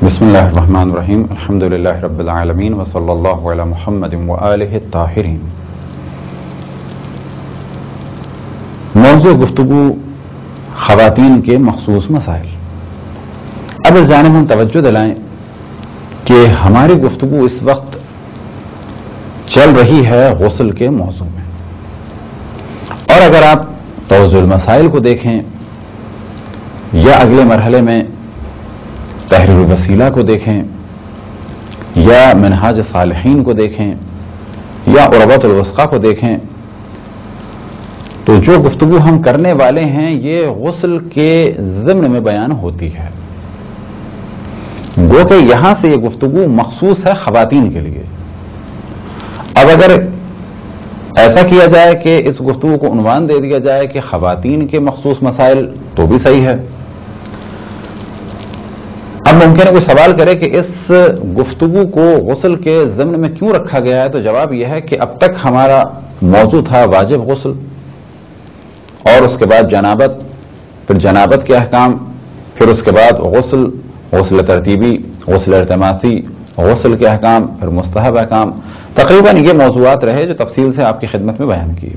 بسم اللہ الرحمن الرحیم الحمد للہ رب العالمین وصلی اللہ علی محمد وآلہ الطاہرین۔ موضوع گفتگو خواتین کے مخصوص مسائل۔ اب اس جانب ہم توجہ دلائیں کہ ہماری گفتگو اس وقت چل رہی ہے غسل کے موضوع میں، اور اگر آپ توضیح المسائل کو دیکھیں یا اگلے مرحلے میں تحریر الوسیلہ کو دیکھیں یا منہاج صالحین کو دیکھیں یا عروۃ الوثقی کو دیکھیں، تو جو گفتگو ہم کرنے والے ہیں یہ غسل کے ضمن میں بیان ہوتی ہے، گو کہ یہاں سے یہ گفتگو مخصوص ہے خواتین کے لیے۔ اب اگر ایسا کیا جائے کہ اس گفتگو کو عنوان دے دیا جائے کہ خواتین کے مخصوص مسائل، تو بھی صحیح ہے۔ اب ممکن ہے کوئی سوال کرے کہ اس گفتگو کو غسل کے ضمن میں کیوں رکھا گیا ہے، تو جواب یہ ہے کہ اب تک ہمارا موضوع تھا واجب غسل، اور اس کے بعد جنابت، پھر جنابت کے احکام، پھر اس کے بعد غسل ترتیبی، غسل التماسی، غسل کے احکام، پھر مستحب احکام۔ تقریباً یہ موضوعات رہے جو تفصیل سے آپ کی خدمت میں بیان کیے۔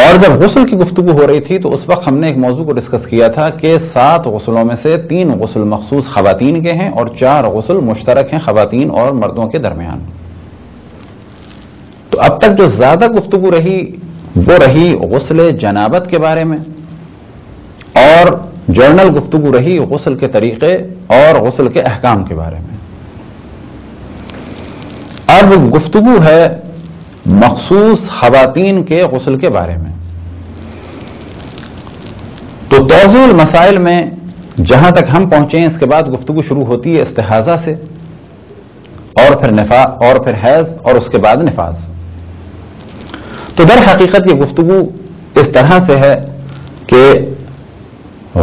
اور جب غسل کی گفتگو ہو رہی تھی تو اس وقت ہم نے ایک موضوع کو ڈسکس کیا تھا کہ 7 غسلوں میں سے 3 غسل مخصوص خواتین کے ہیں اور 4 غسل مشترک ہیں خواتین اور مردوں کے درمیان۔ تو اب تک جو زیادہ گفتگو رہی وہ رہی غسل جنابت کے بارے میں، اور جرنل گفتگو رہی غسل کے طریقے اور غسل کے احکام کے بارے میں۔ اب گفتگو ہے مخصوص خواتین کے غسل کے بارے میں۔ تو توضیح المسائل میں جہاں تک ہم پہنچے ہیں، اس کے بعد گفتگو شروع ہوتی ہے استحاضہ سے، اور پھر حیض، اور اس کے بعد نفاس۔ تو در حقیقت یہ گفتگو اس طرح سے ہے کہ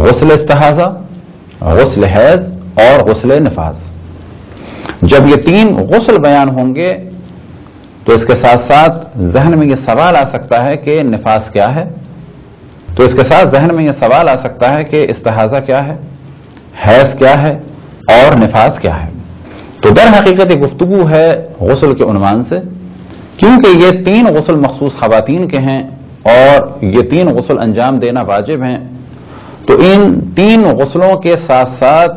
غسل استحاضہ، غسل حیض اور غسل نفاس، جب یہ 3 غسل بیان ہوں گے تو اس کے ساتھ ساتھ ذہن میں یہ سوال آ سکتا ہے کہ نفاس کیا ہے، تو اس کے ساتھ ذہن میں یہ سوال آ سکتا ہے کہ استحاضہ کیا ہے، حیض کیا ہے اور نفاس کیا ہے۔ تو در حقیقت یہ گفتگو ہے غسل کے عنوان سے، کیونکہ یہ 3 غسل مخصوص خواتین کے ہیں اور یہ 3 غسل انجام دینا واجب ہیں، تو ان 3 غسلوں کے ساتھ ساتھ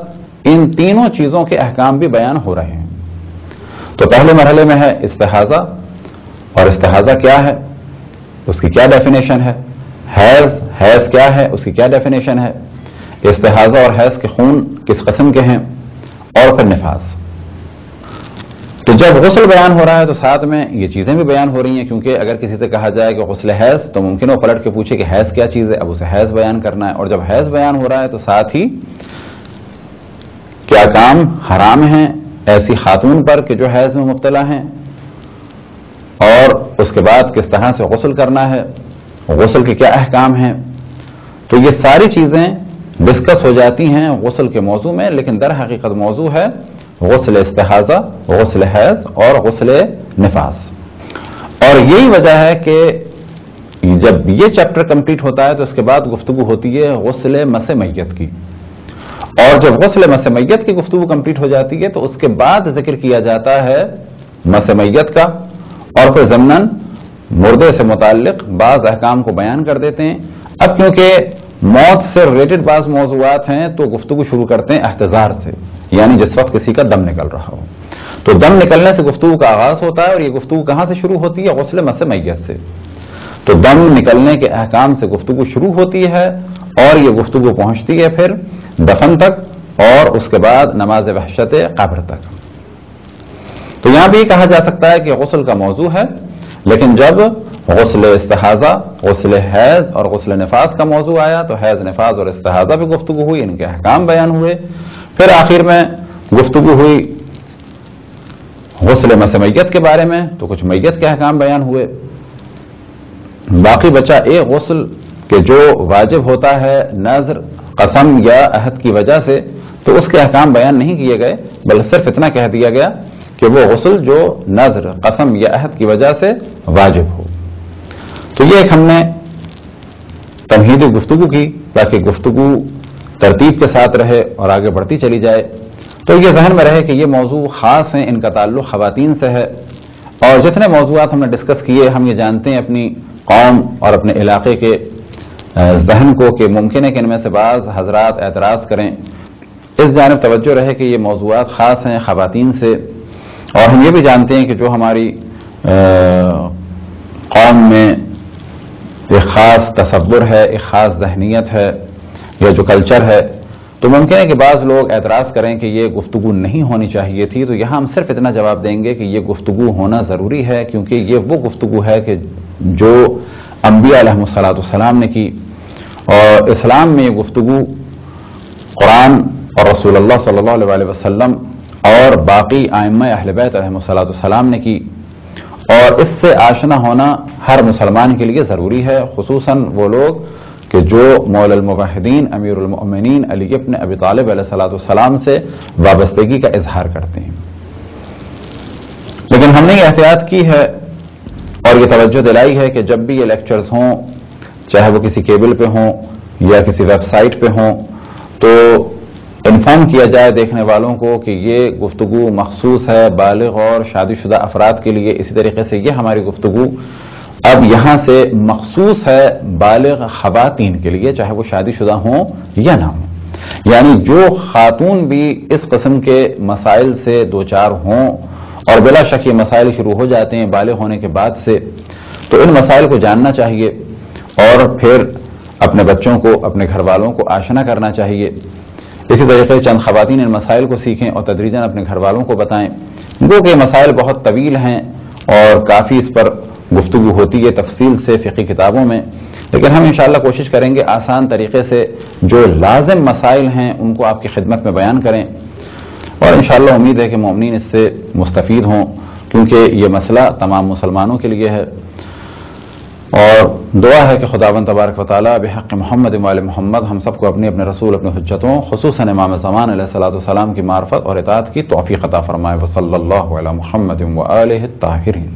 ان تینوں چیزوں کے احکام بھی بیان ہو رہے ہیں۔ تو پہلے مرحلے میں ہے استحاضہ، اور استحاضہ کیا ہے، اس کی کیا ڈیفینیشن ہے، حیض کیا ہے، اس کی کیا ڈیفینیشن ہے، استحاضہ اور حیض کے خون کس قسم کے ہیں، اور پھر نفاس۔ تو جب غسل بیان ہو رہا ہے تو ساتھ میں یہ چیزیں بھی بیان ہو رہی ہیں، کیونکہ اگر کسی سے کہا جائے کہ غسل حیض، تو ممکن وہ پلٹ کے پوچھے کہ حیض کیا چیز ہے، اب اسے حیض بیان کرنا ہے، اور جب حیض بیان ہو رہا ہے تو ساتھ ہی کیا کام حرام ہیں ایسی خاتون پر کہ جو حیض میں مبتلا ہیں، اور اس کے بعد کس طرح سے غسل کرنا ہے، غسل کے کیا احکام ہیں۔ تو یہ ساری چیزیں ڈسکس ہو جاتی ہیں غسل کے موضوع میں، لیکن در حقیقت موضوع ہے غسل استحاضہ، غسل حیض اور غسل نفاس۔ اور یہی وجہ ہے کہ جب یہ چیپٹر کمپلیٹ ہوتا ہے تو اس کے بعد گفتگو ہوتی ہے غسل مس میت کی، اور جب غسل مس میت کی گفتگو کمپلیٹ ہو جاتی ہے تو اس کے بعد ذکر کیا جاتا ہے مس میت کا، اور پھر ضمناً مردے سے متعلق بعض احکام کو بیان کر دیتے ہیں۔ اب کیونکہ موت سے ریلیٹڈ بعض موضوعات ہیں تو گفتگو شروع کرتے ہیں احتضار سے، یعنی جس وقت کسی کا دم نکل رہا ہو، تو دم نکلنے سے گفتگو کا آغاز ہوتا ہے، اور یہ گفتگو کہاں سے شروع ہوتی ہے، غسل مس میت سے۔ تو دم نکلنے کے احکام سے گفتگو شروع ہوتی ہے، اور یہ گفتگو پہنچتی ہے پھر دفن تک، اور اس کے بعد نماز وحشت قبر تک۔ تو یہاں بھی کہا جا سکتا ہے کہ غسل کا موضوع ہے، لیکن جب غسل استحاضہ، غسل حیض اور غسل نفاس کا موضوع آیا تو حیض، نفاس اور استحاضہ پہ گفتگو ہوئی، ان کے احکام بیان ہوئے، پھر آخر میں گفتگو ہوئی غسل مس میت کے بارے میں، تو کچھ میت کے احکام بیان ہوئے۔ باقی بچا ایک غسل کہ جو واجب ہوتا ہے نذر، قسم یا عہد کی وجہ سے، تو اس کے احکام بیان نہیں کیے گئے، بلکہ صرف اتنا کہہ دیا گیا کہ وہ غسل جو نذر، قسم یا عہد کی وجہ سے واجب ہو۔ تو یہ ایک ہم نے تمہیدی گفتگو کی، تاکہ گفتگو ترتیب کے ساتھ رہے اور آگے بڑھتی چلی جائے. تو یہ ذہن میں رہے کہ یہ موضوع خاص ہیں، ان کا تعلق خواتین سے ہے. اور جتنے موضوعات ہم نے ڈسکس کیے، ہم یہ جانتے ہیں اپنی قوم اور اپنے علاقے کے ذہن کو کہ ممکن ہے کہ ان میں سے بعض حضرات اعتراض کریں. اس جانب توجہ رہے کہ یہ موضوعات خاص ہیں خواتین سے. اور ہم یہ بھی جانتے ہیں کہ جو ہماری قوم میں ایک خاص تصور ہے، ایک خاص ذہنیت ہے یا جو کلچر ہے، تو ممکن ہے کہ بعض لوگ اعتراض کریں کہ یہ گفتگو نہیں ہونی چاہیے تھی. تو یہاں ہم صرف اتنا جواب دیں گے کہ یہ گفتگو ہونا ضروری ہے، کیونکہ یہ وہ گفتگو ہے کہ جو انبیاء علیہم السلام نے کی. اور اسلام میں یہ گفتگو قرآن اور رسول اللہ صلی اللہ علیہ وسلم اور باقی ائمہ اہل بیت علیہم السلام نے کی. اور اس سے آشنا ہونا ہر مسلمان کے لیے ضروری ہے، خصوصاً وہ لوگ کہ جو مولا الموحدین امیر المؤمنین علی ابن ابی طالب علیہ السلام سے وابستگی کا اظہار کرتے ہیں. لیکن ہم نے یہ احتیاط کی ہے اور یہ توجہ دلائی ہے کہ جب بھی یہ لیکچرز ہوں، چاہے وہ کسی کیبل پہ ہوں یا کسی ویب سائٹ پہ ہوں، تو انفارم کیا جائے دیکھنے والوں کو کہ یہ گفتگو مخصوص ہے بالغ اور شادی شدہ افراد کے لیے. اسی طریقے سے یہ ہماری گفتگو اب یہاں سے مخصوص ہے بالغ خواتین کے لیے، چاہے وہ شادی شدہ ہوں یا نہ ہوں. یعنی جو خاتون بھی اس قسم کے مسائل سے دوچار ہوں، اور بلا شک یہ مسائل شروع ہو جاتے ہیں بالغ ہونے کے بعد سے، تو ان مسائل کو جاننا چاہیے اور پھر اپنے بچوں کو، اپنے گھر والوں کو آشنا کرنا چاہیے. اسی طریقے چند خواتین ان مسائل کو سیکھیں اور تدریجاً اپنے گھر والوں کو بتائیں. گو کہ یہ مسائل بہت طویل ہیں اور کافی اس پر گفتگو ہوتی ہے تفصیل سے فقہی کتابوں میں، لیکن ہم انشاءاللہ کوشش کریں گے آسان طریقے سے جو لازم مسائل ہیں ان کو آپ کی خدمت میں بیان کریں. اور انشاءاللہ امید ہے کہ مومنین اس سے مستفید ہوں، کیونکہ یہ مسئلہ تمام مسلمانوں کے لیے ہے. اور دعا ہے کہ خداوند تبارک و تعالیٰ بحق محمد و آل محمد ہم سب کو اپنے رسول، اپنے حجتوں، خصوصاً امام زمان علیہ السلام کی معرفت اور اطاعت کی توفیق عطا فرمائے. وصلی اللہ علی محمد و آلہ الطاہرین.